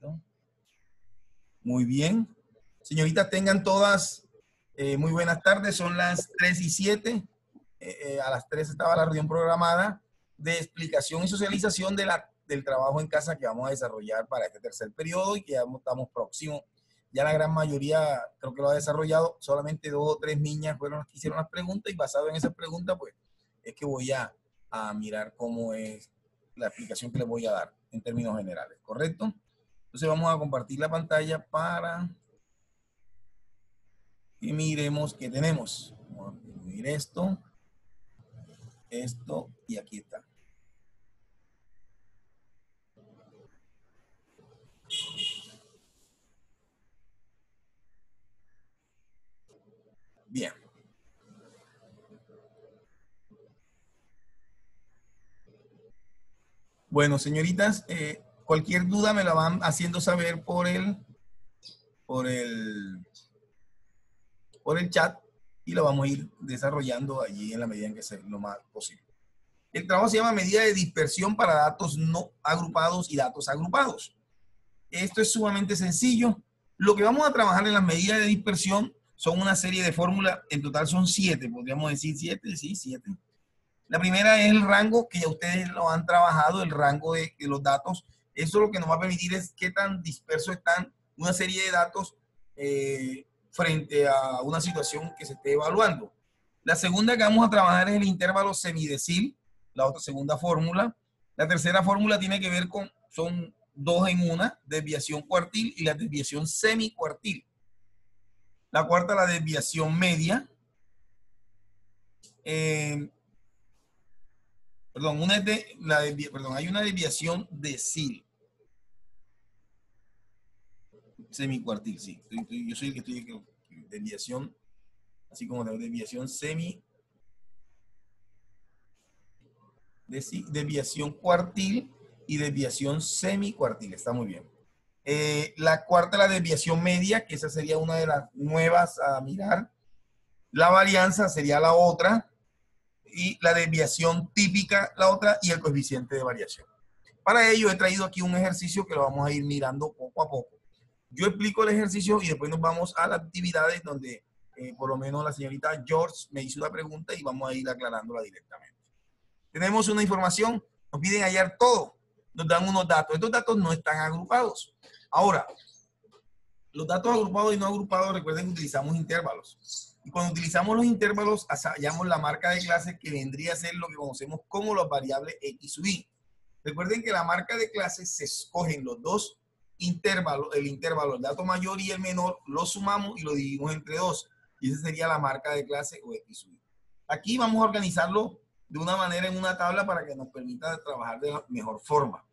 momentito. Muy bien. Señoritas, tengan todas muy buenas tardes. Son las 3:07. A las 3 estaba la reunión programada de explicación y socialización del trabajo en casa que vamos a desarrollar para este tercer periodo y que ya estamos próximos. Ya la gran mayoría creo que lo ha desarrollado. Solamente 2 o 3 niñas fueron las que hicieron las preguntas y basado en esas preguntas, pues es que voy a mirar cómo es la explicación que les voy a dar en términos generales, ¿correcto? Entonces vamos a compartir la pantalla para que miremos qué tenemos. Vamos a incluir esto y aquí está. Bien. Bueno, señoritas, cualquier duda me la van haciendo saber por el chat y lo vamos a ir desarrollando allí en la medida en que sea lo más posible. El trabajo se llama medida de dispersión para datos no agrupados y datos agrupados. Esto es sumamente sencillo. Lo que vamos a trabajar en las medidas de dispersión son una serie de fórmulas, en total son 7, podríamos decir 7, sí, 7. La primera es el rango, que ya ustedes lo han trabajado, el rango de los datos. Eso lo que nos va a permitir es qué tan dispersos están una serie de datos frente a una situación que se esté evaluando. La segunda que vamos a trabajar es el intervalo semidecil, la otra segunda fórmula. La tercera fórmula tiene que ver con, son 2 en una, desviación cuartil y la desviación semicuartil. La cuarta, la desviación media. Hay una desviación decil. Semicuartil, sí. Yo soy el que estoy desviación, así como la desviación desviación cuartil y desviación semicuartil. Está muy bien. La cuarta, la desviación media, que esa sería una de las nuevas a mirar. La varianza sería la otra. Y la desviación típica, la otra, y el coeficiente de variación. Para ello he traído aquí un ejercicio que lo vamos a ir mirando poco a poco. Yo explico el ejercicio y después nos vamos a las actividades donde por lo menos la señorita George me hizo una pregunta y vamos a ir aclarándola directamente. Tenemos una información, nos piden hallar todo, nos dan unos datos. Estos datos no están agrupados. Ahora, los datos agrupados y no agrupados, recuerden que utilizamos intervalos. Y cuando utilizamos los intervalos, hallamos la marca de clase que vendría a ser lo que conocemos como las variables X sub Y. Recuerden que la marca de clase se escogen los dos intervalos, el dato mayor y el menor, lo sumamos y lo dividimos entre 2. Y esa sería la marca de clase o X sub Y. Aquí vamos a organizarlo de una manera en una tabla para que nos permita trabajar de la mejor forma.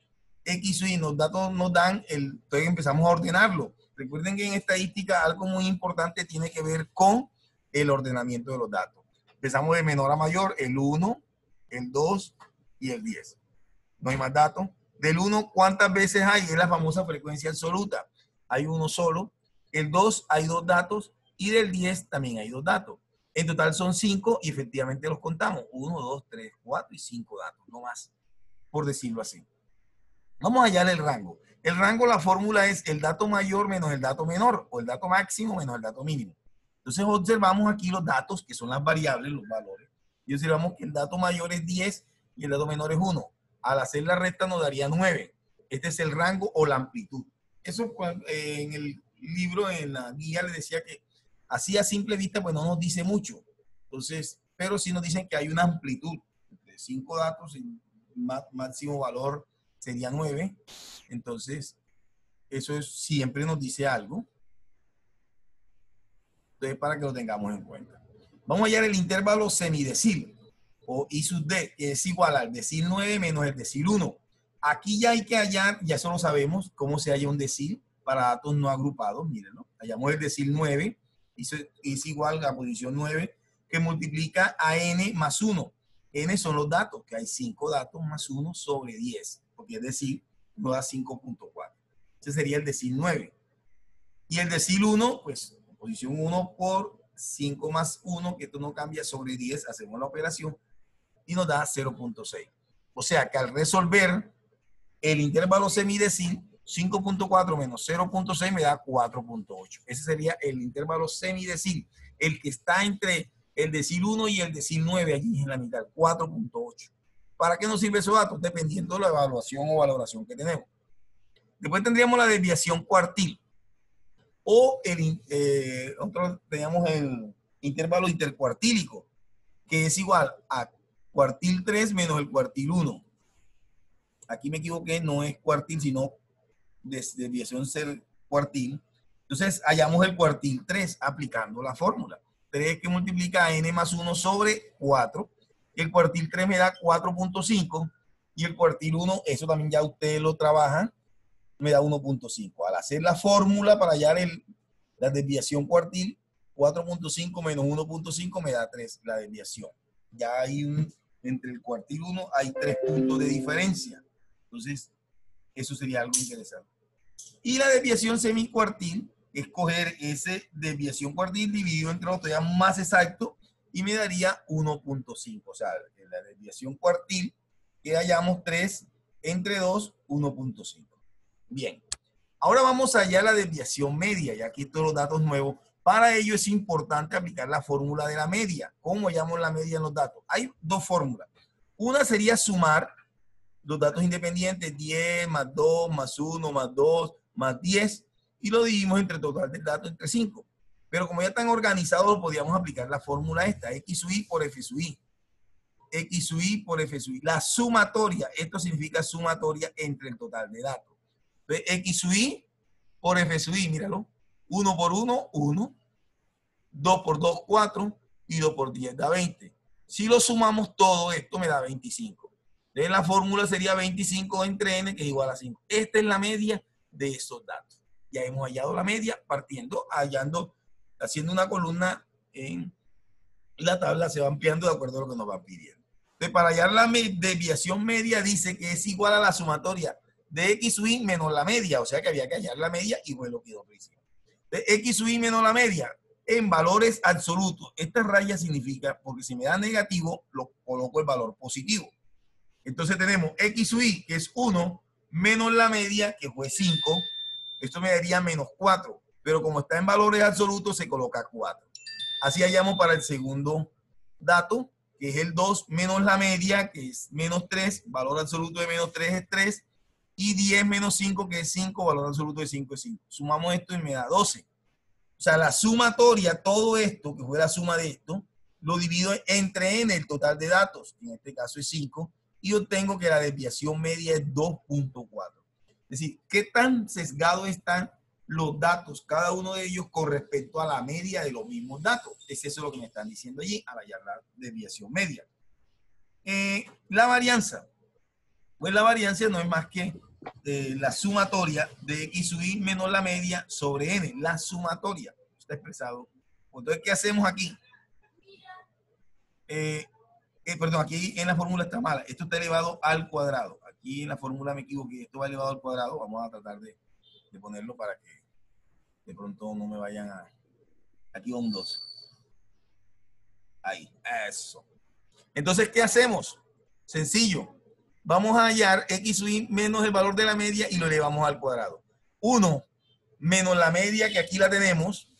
X sub Y, los datos nos dan, entonces empezamos a ordenarlo. Recuerden que en estadística algo muy importante tiene que ver con el ordenamiento de los datos. Empezamos de menor a mayor, el 1, el 2 y el 10. No hay más datos. Del 1, ¿cuántas veces hay? Es la famosa frecuencia absoluta. Hay uno solo. El 2, hay 2 datos. Y del 10 también hay 2 datos. En total son 5 y efectivamente los contamos. 1, 2, 3, 4 y 5 datos, no más, por decirlo así. Vamos a hallar el rango. El rango, la fórmula es el dato mayor menos el dato menor, o el dato máximo menos el dato mínimo. Entonces observamos aquí los datos, que son las variables, los valores. Y observamos que el dato mayor es 10 y el dato menor es 1. Al hacer la recta nos daría 9. Este es el rango o la amplitud. Eso en el libro, en la guía, le decía que así a simple vista pues no nos dice mucho. Entonces, pero sí nos dicen que hay una amplitud. De 5 datos, el máximo valor sería 9. Entonces, eso siempre nos dice algo. Entonces, para que lo tengamos en cuenta. Vamos a hallar el intervalo semidecil, o I sub D, que es igual al decil 9 menos el decil 1. Aquí ya hay que hallar, ya eso lo sabemos, cómo se halla un decil para datos no agrupados. Mírenlo. Hallamos el decil 9, es igual a la posición 9, que multiplica a n más 1. N son los datos, que hay 5 datos más 1 sobre 10, porque es decir, nos da 5.4. Ese sería el decil 9. Y el decil 1, pues, posición 1 por 5 más 1, que esto no cambia, sobre 10, hacemos la operación y nos da 0.6. O sea que al resolver el intervalo semidecil, 5.4 menos 0.6 me da 4.8. Ese sería el intervalo semidecil, el que está entre el decil 1 y el decil 9, allí en la mitad, 4.8. ¿Para qué nos sirve esos datos? Dependiendo de la evaluación o valoración que tenemos. Después tendríamos la desviación cuartil. O nosotros teníamos el intervalo intercuartílico, que es igual a cuartil 3 menos el cuartil 1. Aquí me equivoqué, no es cuartil, sino desviación cuartil. Entonces, hallamos el cuartil 3 aplicando la fórmula. 3 que multiplica a n más 1 sobre 4. El cuartil 3 me da 4.5. Y el cuartil 1, eso también ya ustedes lo trabajan, me da 1.5. Al hacer la fórmula para hallar la desviación cuartil, 4.5 menos 1.5 me da 3, la desviación. Ya hay entre el cuartil 1 hay 3 puntos de diferencia. Entonces, eso sería algo interesante. Y la desviación semicuartil es coger ese desviación cuartil dividido entre los todavía más exacto y me daría 1.5. O sea, en la desviación cuartil que hallamos 3 entre 2, 1.5. Bien. Ahora vamos allá a la desviación media, y aquí todos los datos nuevos. Para ello es importante aplicar la fórmula de la media. ¿Cómo hallamos la media en los datos? Hay dos fórmulas. Una sería sumar los datos independientes, 10 más 2 más 1 más 2 más 10, y lo dividimos entre el total del dato entre 5. Pero como ya están organizados, podríamos aplicar la fórmula esta, x sub i por f sub i. X sub i por f sub i. La sumatoria, esto significa sumatoria entre el total de datos. Entonces, x sub i por f sub i, míralo. 1 por 1, 1. 2 por 2, 4. Y 2 por 10 da 20. Si lo sumamos todo esto, me da 25. Entonces, la fórmula sería 25 entre n, que es igual a 5. Esta es la media de esos datos. Ya hemos hallado la media partiendo, haciendo una columna en la tabla, se va ampliando de acuerdo a lo que nos van pidiendo. Entonces, para hallar la desviación media, dice que es igual a la sumatoria de x sub i menos la media, o sea que había que hallar la media y fue lo que quedó principio. De x sub i menos la media en valores absolutos. Esta raya significa, porque si me da negativo, lo coloco el valor positivo. Entonces tenemos x sub i, que es 1, menos la media, que fue 5. Esto me daría menos 4, pero como está en valores absolutos, se coloca 4. Así hallamos para el segundo dato, que es el 2 menos la media, que es menos 3, valor absoluto de menos 3 es 3, y 10 menos 5, que es 5, valor absoluto de 5 es 5. Sumamos esto y me da 12. O sea, la sumatoria, todo esto, que fue la suma de esto, lo divido entre n, el total de datos, que en este caso es 5, y obtengo que la desviación media es 2.4. Es decir, ¿qué tan sesgados están los datos, cada uno de ellos, con respecto a la media de los mismos datos? Es eso lo que me están diciendo allí al hallar la desviación media. La varianza. Pues la varianza no es más que la sumatoria de x sub i menos la media sobre n. La sumatoria está expresado. Entonces, ¿qué hacemos aquí? Perdón, aquí en la fórmula está mala. Esto está elevado al cuadrado. Aquí en la fórmula me equivoqué. Esto va elevado al cuadrado. Vamos a tratar de ponerlo para que de pronto no me vayan a... Aquí va un 2. Ahí, eso. Entonces, ¿qué hacemos? Sencillo. Vamos a hallar x sub i menos el valor de la media y lo elevamos al cuadrado. 1 menos la media, que aquí la tenemos.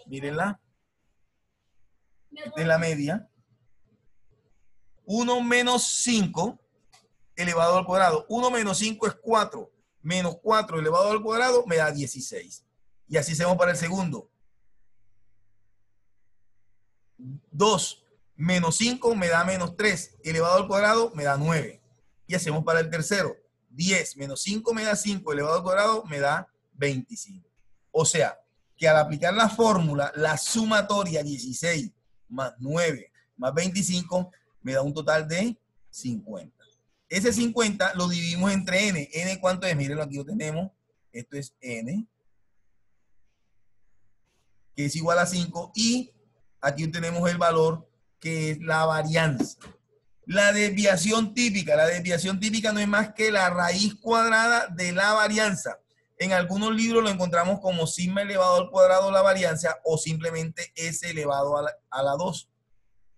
Mírenla. Esta es la media. 1 menos 5 elevado al cuadrado. 1 menos 5 es 4. Menos 4 elevado al cuadrado me da 16. Y así hacemos para el segundo. 2 menos 5 me da menos 3. Elevado al cuadrado me da 9. Y hacemos para el tercero. 10 menos 5 me da 5. Elevado al cuadrado me da 25. O sea, que al aplicar la fórmula, la sumatoria 16 más 9 más 25 me da un total de 50. Ese 50 lo dividimos entre n. ¿N cuánto es? Mírenlo, aquí lo tenemos. Esto es n, que es igual a 5. Y aquí tenemos el valor, que es la varianza. La desviación típica. La desviación típica no es más que la raíz cuadrada de la varianza. En algunos libros lo encontramos como sigma elevado al cuadrado la varianza o simplemente s elevado a la 2.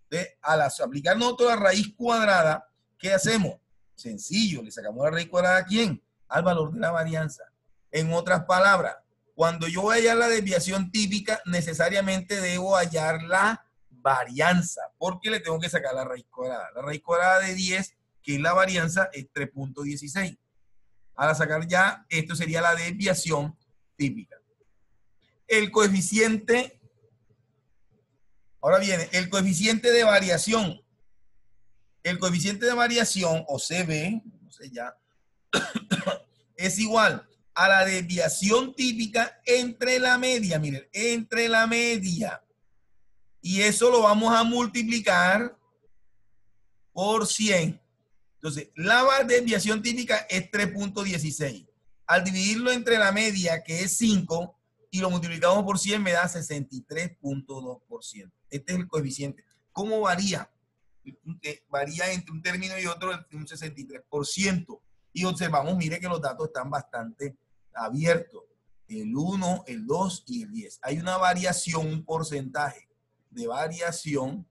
Entonces, al aplicar nosotros la raíz cuadrada, ¿qué hacemos? Sencillo, le sacamos la raíz cuadrada ¿a quién? Al valor de la varianza. En otras palabras, cuando yo voy a hallar la desviación típica, necesariamente debo hallar la varianza, porque le tengo que sacar la raíz cuadrada. La raíz cuadrada de 10, que es la varianza, es 3.16. Al sacar ya, esto sería la desviación típica. El coeficiente, ahora viene, el coeficiente de variación. El coeficiente de variación, o CB, no sé ya, es igual a la desviación típica entre la media, miren, entre la media. Y eso lo vamos a multiplicar por 100. Entonces, la desviación típica es 3.16. Al dividirlo entre la media, que es 5, y lo multiplicamos por 100, me da 63.2%. Este es el coeficiente. ¿Cómo varía? Varía entre un término y otro un 63%. Y observamos, mire que los datos están bastante abiertos. El 1, el 2 y el 10. Hay una variación, un porcentaje de variación,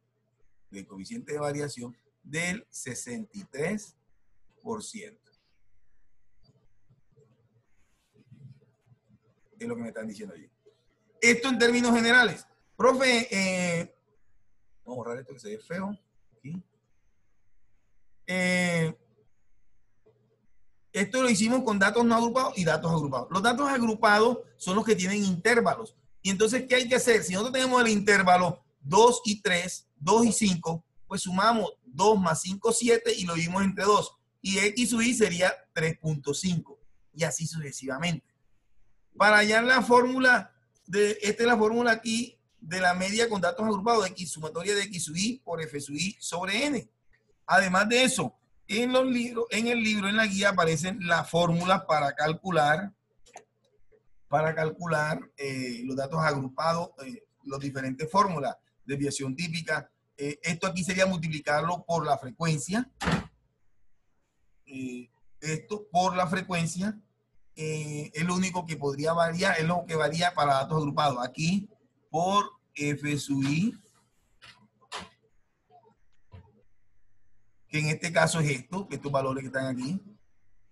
del coeficiente de variación, del 63%. Es lo que me están diciendo allí. Esto en términos generales. Profe, vamos a borrar esto que se ve feo. Aquí. Esto lo hicimos con datos no agrupados y datos agrupados. Los datos agrupados son los que tienen intervalos. Y entonces, ¿qué hay que hacer? Si nosotros tenemos el intervalo 2 y 3, 2 y 5, pues sumamos 2 más 5, 7 y lo dividimos entre 2. Y X sub Y sería 3.5. Y así sucesivamente. Para hallar la fórmula, esta es la fórmula aquí de la media con datos agrupados, X sumatoria de X sub Y por F sub Y sobre N. Además de eso, en el libro, en la guía aparecen las fórmulas para calcular los datos agrupados, las diferentes fórmulas, desviación típica. Esto aquí sería multiplicarlo por la frecuencia. Esto por la frecuencia es lo único que podría variar, es lo que varía para datos agrupados. Aquí por F sub I, que en este caso es esto, estos valores que están aquí.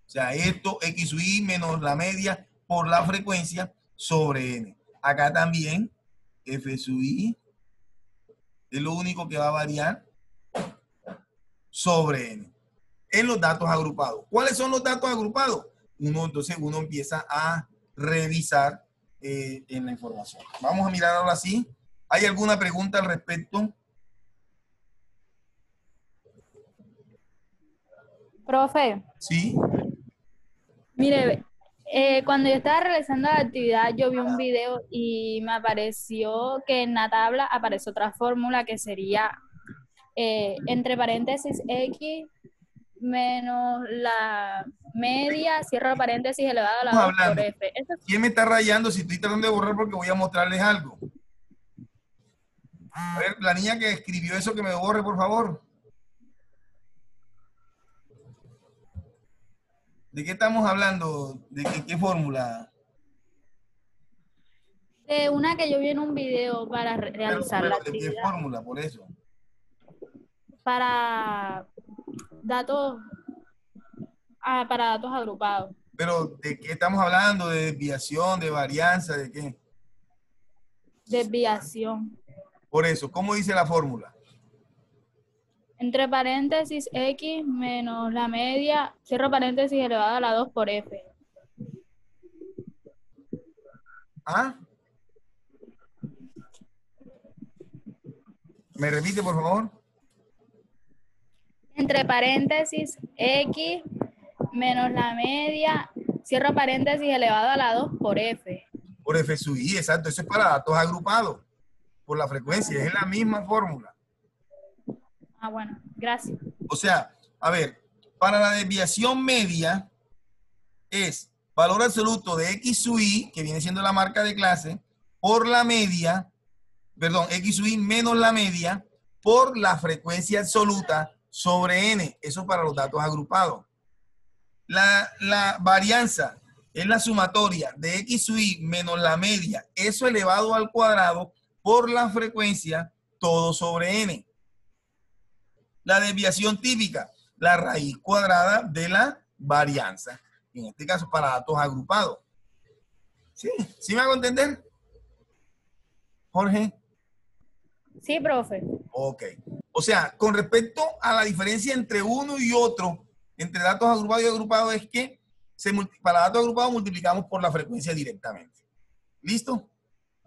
O sea, esto, X sub I menos la media por la frecuencia sobre N. Acá también, F sub I es lo único que va a variar sobre N. En los datos agrupados. ¿Cuáles son los datos agrupados? Entonces uno empieza a revisar en la información. Vamos a mirar ahora sí. ¿Hay alguna pregunta al respecto? Profe, Sí. mire, cuando yo estaba realizando la actividad, yo vi un video y me apareció que en la tabla aparece otra fórmula que sería entre paréntesis X menos la media, cierro paréntesis elevado a la Estamos 2 por hablando. F. ¿Quién me está rayando? Si estoy tratando de borrar porque voy a mostrarles algo. A ver, la niña que escribió eso que me borre, por favor. ¿De qué estamos hablando? ¿De qué fórmula? De una que yo vi en un video para realizar la ¿De qué actividad, fórmula? Por eso. para datos, para datos agrupados. Pero ¿de qué estamos hablando? ¿De desviación, de varianza, de qué? Desviación. Por eso, ¿cómo dice la fórmula? Entre paréntesis X menos la media, cierro paréntesis elevado a la 2 por F. ¿Ah? ¿Me repite, por favor? Entre paréntesis X menos la media, cierro paréntesis elevado a la 2 por F. Por F sub I, exacto. Eso es para datos agrupados. Por la frecuencia, es la misma fórmula. Ah, bueno, gracias. O sea, a ver, para la desviación media es valor absoluto de X sub I, que viene siendo la marca de clase, por la media, perdón, X sub I menos la media, por la frecuencia absoluta sobre N. Eso para los datos agrupados. La varianza es la sumatoria de X sub I menos la media, eso elevado al cuadrado, por la frecuencia, todo sobre N. La desviación típica, la raíz cuadrada de la varianza. En este caso, para datos agrupados. ¿Sí? ¿Sí me hago entender? Jorge. Sí, profe. Ok. O sea, con respecto a la diferencia entre uno y otro, entre datos agrupados y agrupados, es que para datos agrupados multiplicamos por la frecuencia directamente. ¿Listo?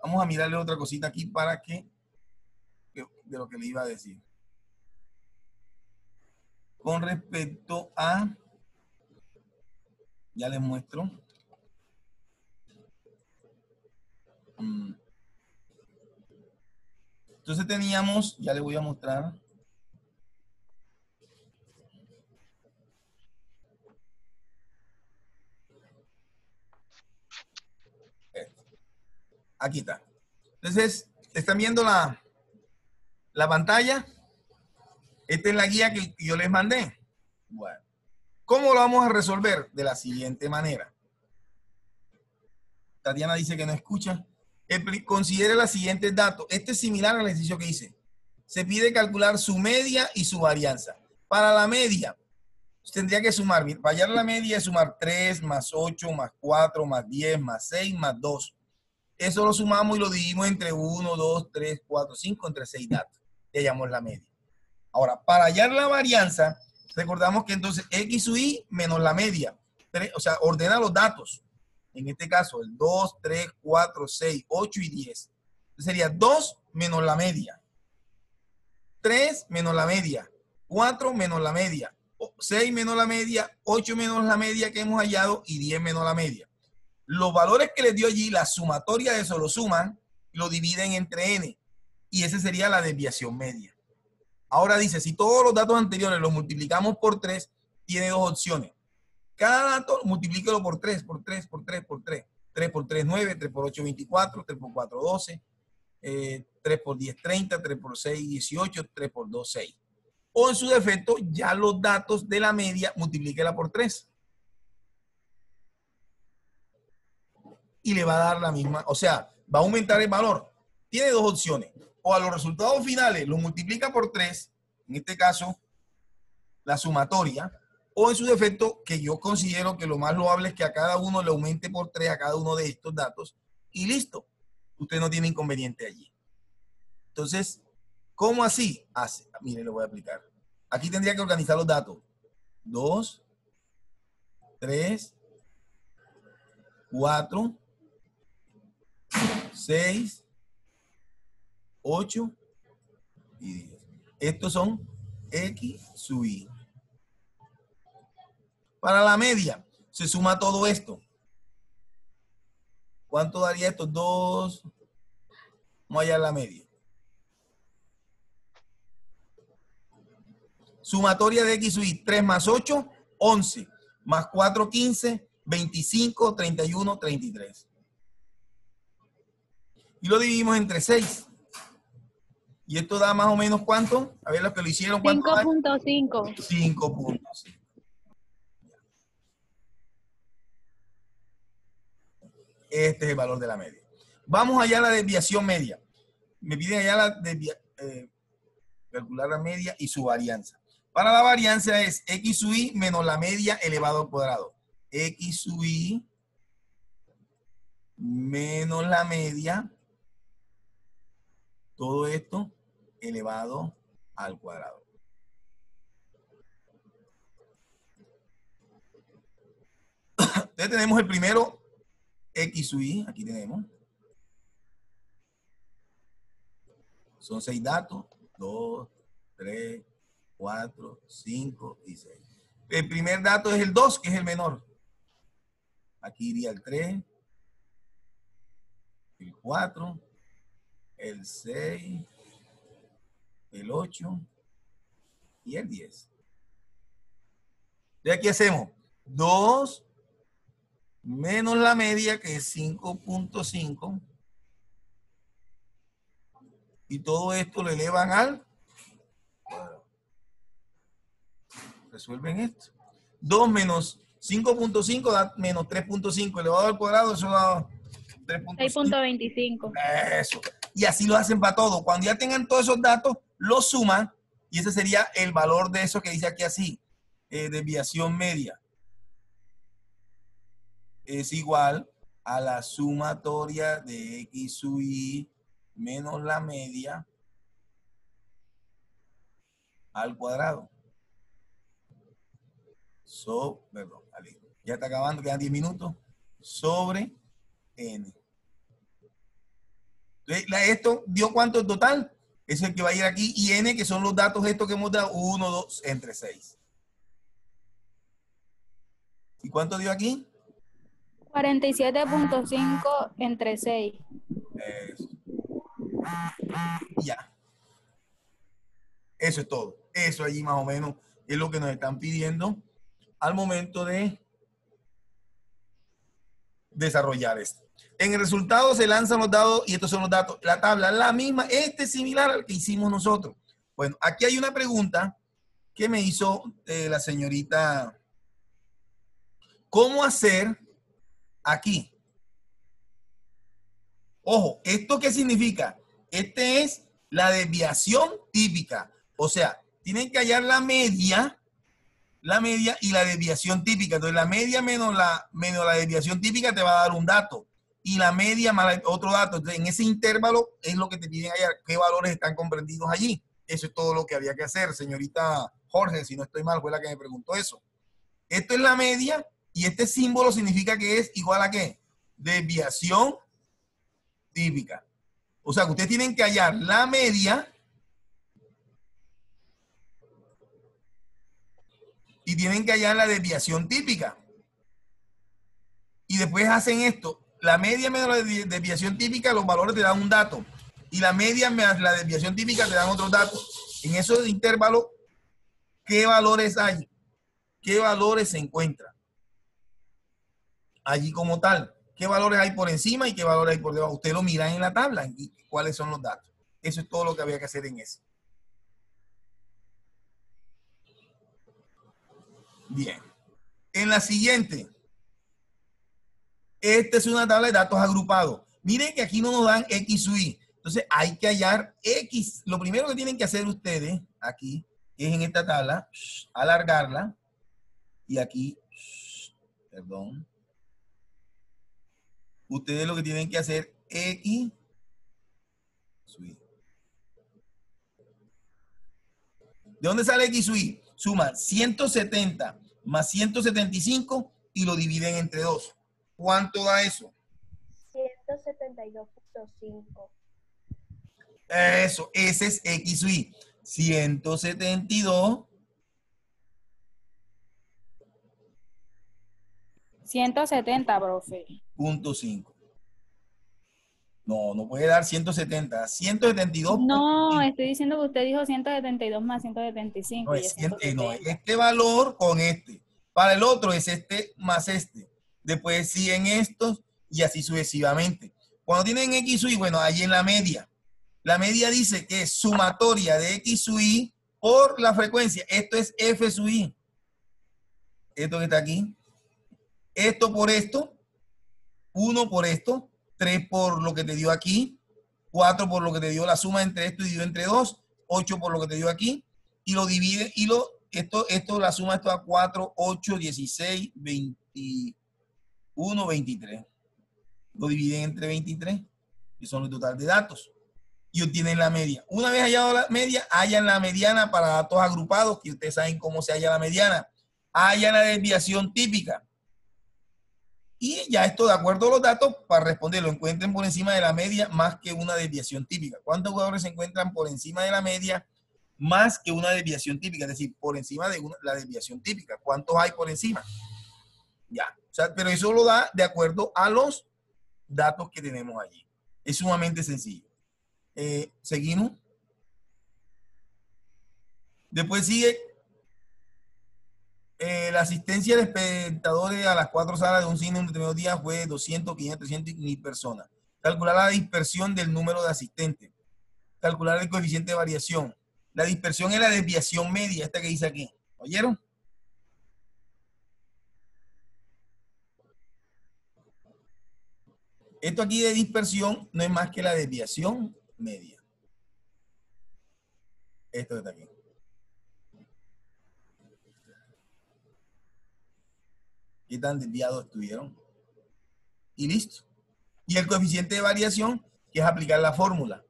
Vamos a mirarle otra cosita aquí para que, de lo que le iba a decir. Con respecto a, ya les muestro. Entonces teníamos, ya les voy a mostrar. Aquí está. Entonces, ¿están viendo la pantalla? Esta es la guía que yo les mandé. Bueno, ¿cómo lo vamos a resolver? De la siguiente manera. Tatiana dice que no escucha. Considere los siguientes datos. Este es similar al ejercicio que hice. Se pide calcular su media y su varianza. Para la media, tendría que sumar. Para hallar la media es sumar 3 más 8 más 4 más 10 más 6 más 2. Eso lo sumamos y lo dividimos entre 1, 2, 3, 4, 5, entre 6 datos. Le hallamos la media. Ahora, para hallar la varianza, recordamos que entonces X sub I menos la media. O sea, ordena los datos. En este caso, el 2, 3, 4, 6, 8 y 10. Entonces sería 2 menos la media. 3 menos la media. 4 menos la media. 6 menos la media. 8 menos la media que hemos hallado y 10 menos la media. Los valores que les dio allí, la sumatoria de eso lo suman, lo dividen entre n. Y esa sería la desviación media. Ahora dice, si todos los datos anteriores los multiplicamos por 3, tiene dos opciones. Cada dato multiplíquelo por 3, por 3, por 3, por 3. 3 por 3, 9, 3 por 8, 24, 3 por 4, 12, 3 por 10, 30, 3 por 6, 18, 3 por 2, 6. O en su defecto, ya los datos de la media, multiplíquela por 3. Y le va a dar la misma, o sea, va a aumentar el valor. Tiene dos opciones. O a los resultados finales los multiplica por 3, en este caso, la sumatoria, o en su defecto, que yo considero que lo más loable es que a cada uno le aumente por 3 a cada uno de estos datos, y listo. Usted no tiene inconveniente allí. Entonces, ¿cómo así? Hace. Mire, le voy a aplicar. Aquí tendría que organizar los datos. 2, 3, 4, 6, 8 y 10. Estos son X sub I. Para la media, se suma todo esto. ¿Cuánto daría estos dos? Vamos a hallar la media. Sumatoria de X sub I, 3 más 8, 11. Más 4, 15, 25, 31, 33. Y lo dividimos entre 6. Y esto da más o menos ¿cuánto? A ver los que lo hicieron. 5.5. 5.5. Este es el valor de la media. Vamos allá a la desviación media. Me piden allá calcular la media y su varianza. Para la varianza es X sub I menos la media elevado al cuadrado. X sub I menos la media. Todo esto elevado al cuadrado. Entonces tenemos el primero, X sub I, aquí tenemos. Son 6 datos, 2, 3, 4, 5 y 6. El primer dato es el 2, que es el menor. Aquí iría el 3, el 4, el 6, el 8 y el 10. De aquí hacemos 2 menos la media, que es 5.5. Y todo esto lo elevan al... Resuelven esto. 2 menos 5.5 da menos 3.5 elevado al cuadrado, eso da 6.25. Eso. Y así lo hacen para todo. Cuando ya tengan todos esos datos, los suman y ese sería el valor de eso que dice aquí así. Desviación media es igual a la sumatoria de X sub Y menos la media al cuadrado. Perdón, ya está acabando, quedan 10 minutos. Sobre N. Entonces, esto dio cuánto en total. Eso es el que va a ir aquí. Y N, que son los datos estos que hemos dado. 1, 2, entre 6. ¿Y cuánto dio aquí? 47.5 entre 6. Eso. Ya. Eso es todo. Eso allí más o menos es lo que nos están pidiendo al momento de desarrollar esto. En el resultado se lanzan los datos y estos son los datos. La tabla es la misma, este es similar al que hicimos nosotros. Bueno, aquí hay una pregunta que me hizo la señorita. ¿Cómo hacer aquí? Ojo, ¿esto qué significa? Este es la desviación típica. O sea, tienen que hallar la media y la desviación típica. Entonces, la media menos la desviación típica te va a dar un dato. Y la media más otro dato. Entonces, en ese intervalo es lo que te piden hallar, qué valores están comprendidos allí. Eso es todo lo que había que hacer. Señorita Jorge, si no estoy mal, fue la que me preguntó eso. Esto es la media y este símbolo significa que es igual a ¿qué? Desviación típica. O sea, que ustedes tienen que hallar la media y tienen que hallar la desviación típica. Y después hacen esto. La media menos la desviación típica, los valores te dan un dato. Y la media más la desviación típica te dan otros datos. En esos intervalos, ¿qué valores hay? ¿Qué valores se encuentran allí como tal? ¿Qué valores hay por encima y qué valores hay por debajo? Usted lo mira en la tabla y cuáles son los datos. Eso es todo lo que había que hacer en eso. Bien. En la siguiente, esta es una tabla de datos agrupados. Miren que aquí no nos dan X sub Y. Entonces hay que hallar X. Lo primero que tienen que hacer ustedes aquí es en esta tabla, alargarla. Y aquí, perdón. Ustedes lo que tienen que hacer X sub Y. ¿De dónde sale X sub Y? Suman 170 más 175 y lo dividen entre 2. ¿Cuánto da eso? 172.5. Eso, ese es X sub Y. 172. 170, profe. .5. No, no puede dar 170. 172. No, estoy diciendo que usted dijo 172 más 175 No, y es no, 170. este valor con este. Para el otro es este más este. Después siguen estos y así sucesivamente. Cuando tienen X sub Y, bueno, ahí en la media. La media dice que es sumatoria de X sub Y por la frecuencia. Esto es F sub Y. Esto que está aquí. Esto por esto. 1 por esto. 3 por lo que te dio aquí. 4 por lo que te dio la suma entre esto y dividido entre 2. 8 por lo que te dio aquí. Y lo divide y la suma esto a 4, 8, 16, 21, 23. Lo dividen entre 23, que son el total de datos. Y obtienen la media. Una vez hallado la media, hallan la mediana para datos agrupados, que ustedes saben cómo se halla la mediana. Hallan la desviación típica. Y ya esto, de acuerdo a los datos, para responderlo, encuentren por encima de la media más que una desviación típica. ¿Cuántos jugadores se encuentran por encima de la media más que una desviación típica? Es decir, por encima de la desviación típica. ¿Cuántos hay por encima? Ya. O sea, pero eso lo da de acuerdo a los datos que tenemos allí. Es sumamente sencillo. Seguimos. Después sigue la asistencia de espectadores a las 4 salas de un cine un determinado día fue 200, 500, 300 y 1000 personas. Calcular la dispersión del número de asistentes. Calcular el coeficiente de variación. La dispersión es la desviación media, esta que dice aquí. ¿Oyeron? Esto aquí de dispersión no es más que la desviación media. Esto que está aquí. ¿Qué tan desviados estuvieron? y listo. Y el coeficiente de variación, que es aplicar la fórmula.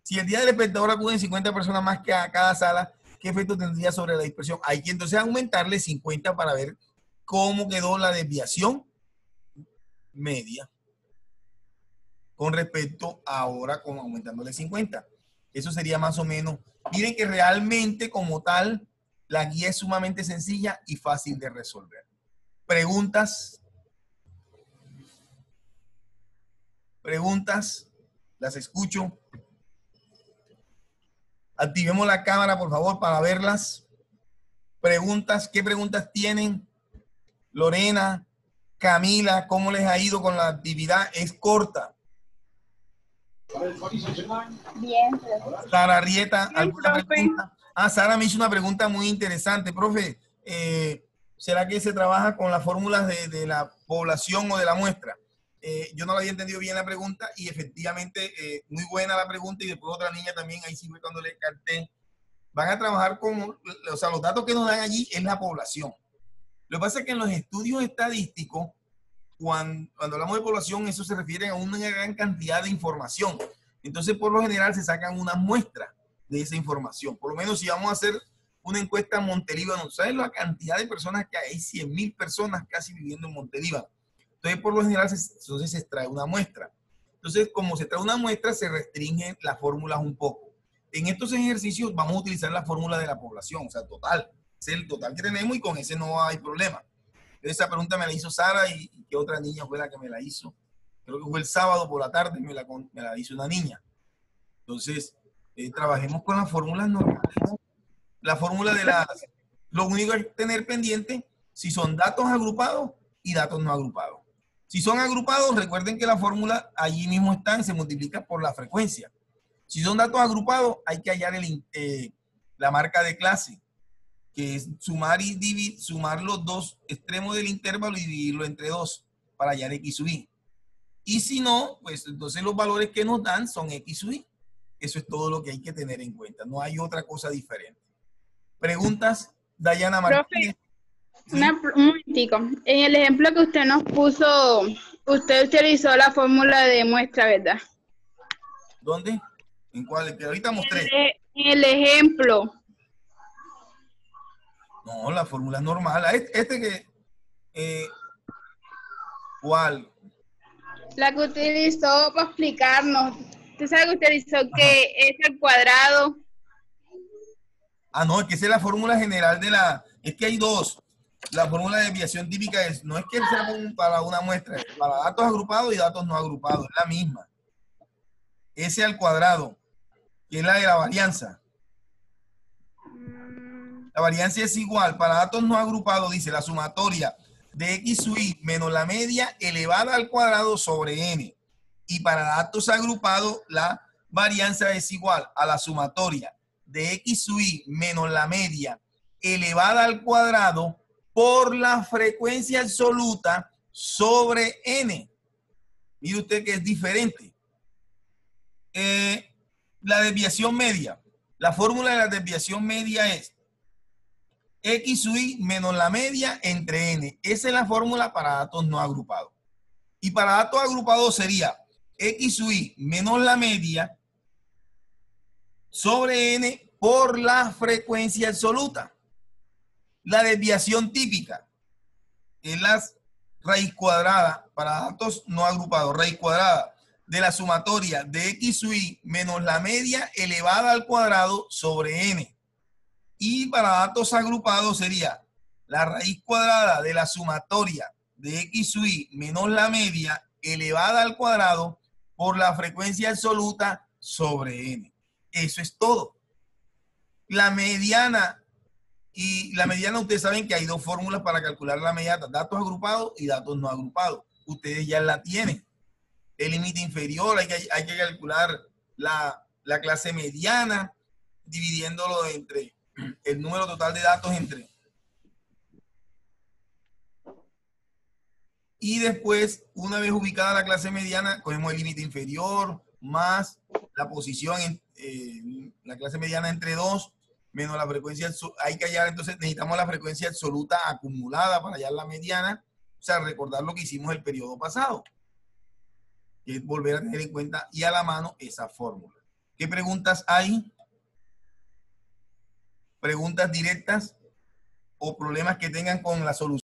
Si el día del espectador acuden 50 personas más que a cada sala, ¿qué efecto tendría sobre la dispersión? Hay que entonces aumentarle 50 para ver cómo quedó la desviación media con respecto a ahora con aumentándole 50. Eso sería más o menos. Miren que realmente como tal, la guía es sumamente sencilla y fácil de resolver. ¿Preguntas? ¿Preguntas? Las escucho. Activemos la cámara, por favor, para verlas. Preguntas, ¿qué preguntas tienen? Lorena, Camila, ¿cómo les ha ido con la actividad? Es corta. Bien. Sara Rieta, Bien, ¿alguna profe. pregunta? Ah, Sara me hizo una pregunta muy interesante. Profe, ¿será que se trabaja con las fórmulas de la población o de la muestra? Yo no la había entendido bien la pregunta y efectivamente muy buena la pregunta y después otra niña también, ahí sí fue cuando le canté. Van a trabajar con, o sea, los datos que nos dan allí es la población. Lo que pasa es que en los estudios estadísticos, cuando hablamos de población, eso se refiere a una gran cantidad de información. Entonces, por lo general, se sacan unas muestras de esa información. Por lo menos si vamos a hacer una encuesta en Montelíbano, ¿sabes la cantidad de personas que hay? 100.000 personas casi viviendo en Montelíbano. Entonces, por lo general, entonces se extrae una muestra. Entonces, como se trae una muestra, se restringen las fórmulas un poco. En estos ejercicios vamos a utilizar la fórmula de la población, o sea, total. Es el total que tenemos y con ese no hay problema. Esa pregunta me la hizo Sara y que otra niña fue la que me la hizo. Creo que fue el sábado por la tarde, me la hizo una niña. Entonces, trabajemos con las fórmulas normales. La fórmula de las... Lo único es tener pendiente si son datos agrupados y datos no agrupados. Si son agrupados, recuerden que la fórmula allí mismo está, se multiplica por la frecuencia. Si son datos agrupados, hay que hallar la marca de clase, que es sumar y dividir, sumar los dos extremos del intervalo y dividirlo entre 2 para hallar x sub i. Y si no, pues entonces los valores que nos dan son x sub i. Eso es todo lo que hay que tener en cuenta. No hay otra cosa diferente. ¿Preguntas? Dayana Martínez. Profe, un momentico. En el ejemplo que usted nos puso, usted utilizó la fórmula de muestra, ¿verdad? ¿Dónde? ¿En cuál? Que ahorita mostré. En el ejemplo. No, la fórmula es normal. ¿Cuál? La que utilizó para explicarnos. Usted sabe que utilizó que es el cuadrado. Ah, no, es que esa es la fórmula general de la... Es que hay dos. La fórmula de desviación típica no es que sea para una muestra, es para datos agrupados y datos no agrupados. Es la misma. S al cuadrado, que es la de la varianza. La varianza es igual. Para datos no agrupados, dice la sumatoria de x sub i menos la media elevada al cuadrado sobre n. Y para datos agrupados, la varianza es igual a la sumatoria de x sub i menos la media elevada al cuadrado por la frecuencia absoluta sobre n. Mire usted que es diferente. La desviación media. La fórmula de la desviación media es x sub i menos la media entre n. Esa es la fórmula para datos no agrupados. Y para datos agrupados sería x sub i menos la media sobre n por la frecuencia absoluta. La desviación típica es la raíz cuadrada para datos no agrupados. Raíz cuadrada de la sumatoria de x sub i menos la media elevada al cuadrado sobre n. Y para datos agrupados sería la raíz cuadrada de la sumatoria de x sub i menos la media elevada al cuadrado por la frecuencia absoluta sobre n. Eso es todo. La mediana, ustedes saben que hay dos fórmulas para calcular la mediana, datos agrupados y datos no agrupados. Ustedes ya la tienen. El límite inferior, hay que calcular la clase mediana, dividiéndolo entre el número total de datos entre. Y después, una vez ubicada la clase mediana, cogemos el límite inferior más la posición en la clase mediana entre 2 menos la frecuencia. Hay que hallar, entonces necesitamos la frecuencia absoluta acumulada para hallar la mediana. O sea, recordar lo que hicimos el periodo pasado. que es volver a tener en cuenta y a la mano esa fórmula. ¿Qué preguntas hay? ¿Preguntas directas o problemas que tengan con la solución?